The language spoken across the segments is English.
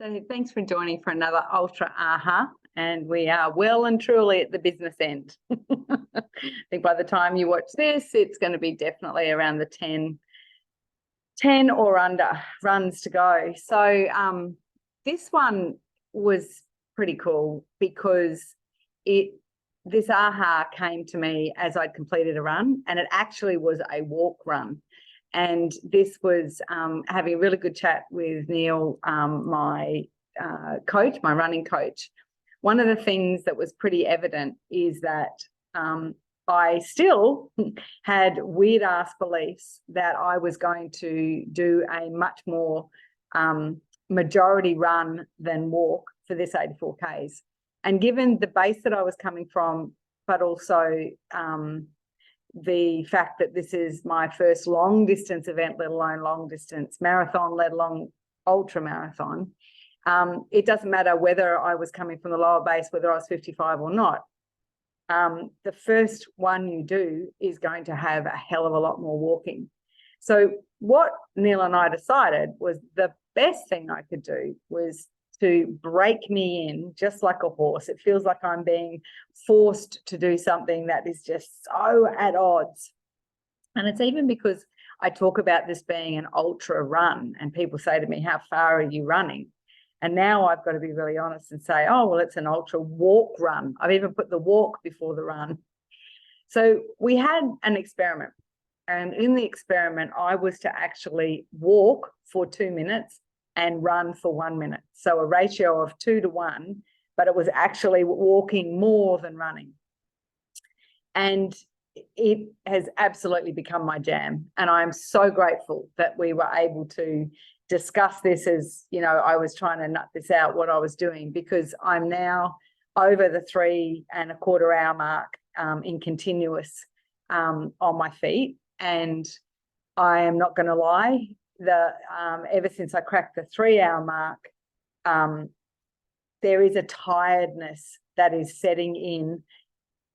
So thanks for joining for another Ultra AHA, and we are well and truly at the business end. I think by the time you watch this, it's going to be definitely around the 10 or under runs to go. So this one was pretty cool because this AHA came to me as I'd completed a run, and it actually was a walk run. And this was having a really good chat with Neil, my coach, my running coach. One of the things that was pretty evident is that I still had weird ass beliefs that I was going to do a much more majority run than walk for this 84 Ks. And given the base that I was coming from, but also the fact that this is my first long distance event, let alone long distance marathon, let alone ultra marathon, it doesn't matter whether I was coming from the lower base, whether I was 55 or not. The first one you do is going to have a hell of a lot more walking. So what Neil and I decided was the best thing I could do was to break me in just like a horse. It feels like I'm being forced to do something that is just so at odds. And it's even because I talk about this being an ultra run, and people say to me, how far are you running? And now I've got to be really honest and say, oh, well, it's an ultra walk run. I've even put the walk before the run. So we had an experiment. And in the experiment, I was to actually walk for 2 minutes and run for 1 minute. So a ratio of 2 to 1, but it was actually walking more than running. And it has absolutely become my jam. And I'm so grateful that we were able to discuss this as, you know, I was trying to nut this out, what I was doing, because I'm now over the 3.25 hour mark in continuous on my feet. And I am not going to lie, ever since I cracked the 3 hour mark, there is a tiredness that is setting in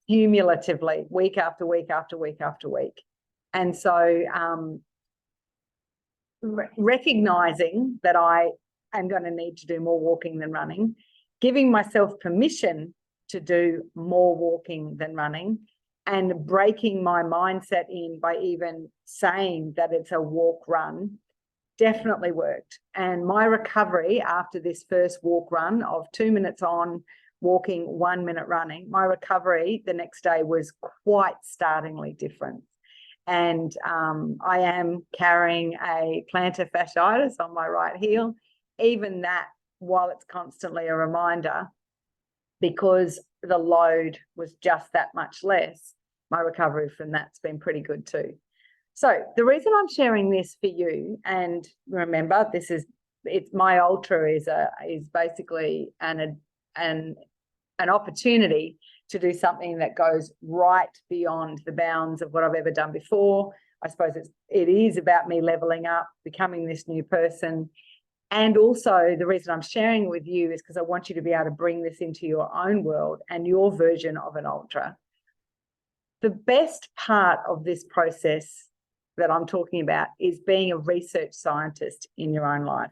cumulatively week after week after week after week. And so recognizing that I am going to need to do more walking than running, giving myself permission to do more walking than running, and breaking my mindset in by even saying that it's a walk run definitely worked. And my recovery after this first walk run of 2 minutes on walking, 1 minute running, my recovery the next day was quite startlingly different. And I am carrying a plantar fasciitis on my right heel. Even that, while it's constantly a reminder, because the load was just that much less, my recovery from that's been pretty good too. So the reason I'm sharing this for you, and remember, it's my ultra is basically an opportunity to do something that goes right beyond the bounds of what I've ever done before. I suppose it is about me leveling up, becoming this new person. And also the reason I'm sharing with you is because I want you to be able to bring this into your own world and your version of an ultra. The best part of this process that I'm talking about is being a research scientist in your own life.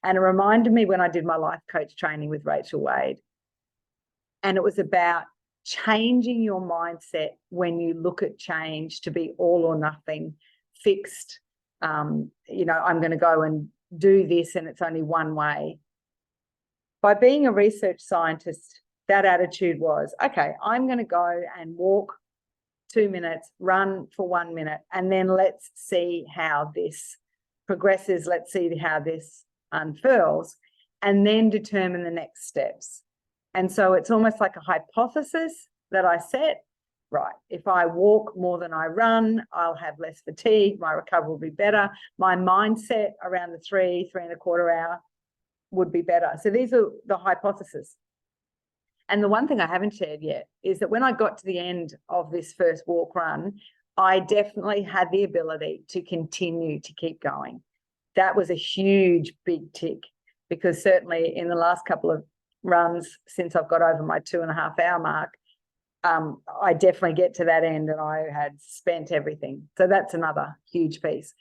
And it reminded me when I did my life coach training with Rachel Wade. And it was about changing your mindset when you look at change to be all or nothing, fixed. I'm going to go and do this and it's only one way. By being a research scientist, that attitude was, okay, I'm going to go and walk 2 minutes, run for 1 minute, and then let's see how this progresses. Let's see how this unfurls, and then determine the next steps. And so it's almost like a hypothesis that I set, right? If I walk more than I run, I'll have less fatigue, my recovery will be better. My mindset around the 3.25 hour would be better. So these are the hypotheses. And the one thing I haven't shared yet is that when I got to the end of this first walk run, I definitely had the ability to continue to keep going. That was a huge, big tick, because certainly in the last couple of runs since I've got over my 2.5 hour mark, I definitely get to that end and I had spent everything. So that's another huge piece.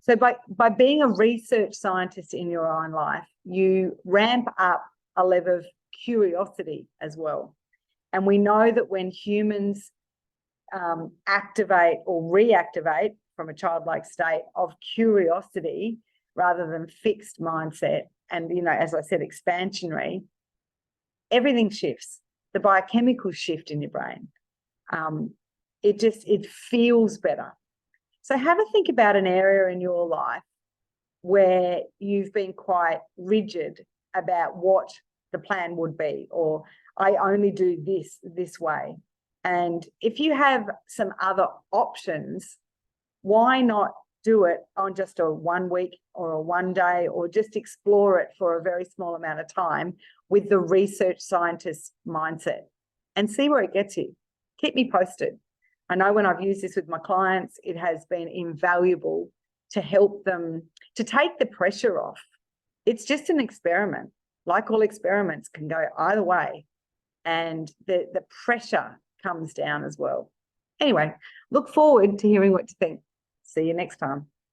So by being a research scientist in your own life, you ramp up a level of curiosity as well. And we know that when humans activate or reactivate from a childlike state of curiosity rather than fixed mindset, and, you know, as I said, expansionary, everything shifts. The biochemicals shift in your brain. It feels better. So have a think about an area in your life where you've been quite rigid about what the plan would be, or I only do this way. And if you have some other options, why not do it on just a 1 week or a 1 day, or just explore it for a very small amount of time with the research scientist mindset and see where it gets you. Keep me posted. I know when I've used this with my clients, it has been invaluable to help them to take the pressure off. It's just an experiment. Like all experiments can go either way, and the pressure comes down as well. Anyway, look forward to hearing what you think. See you next time.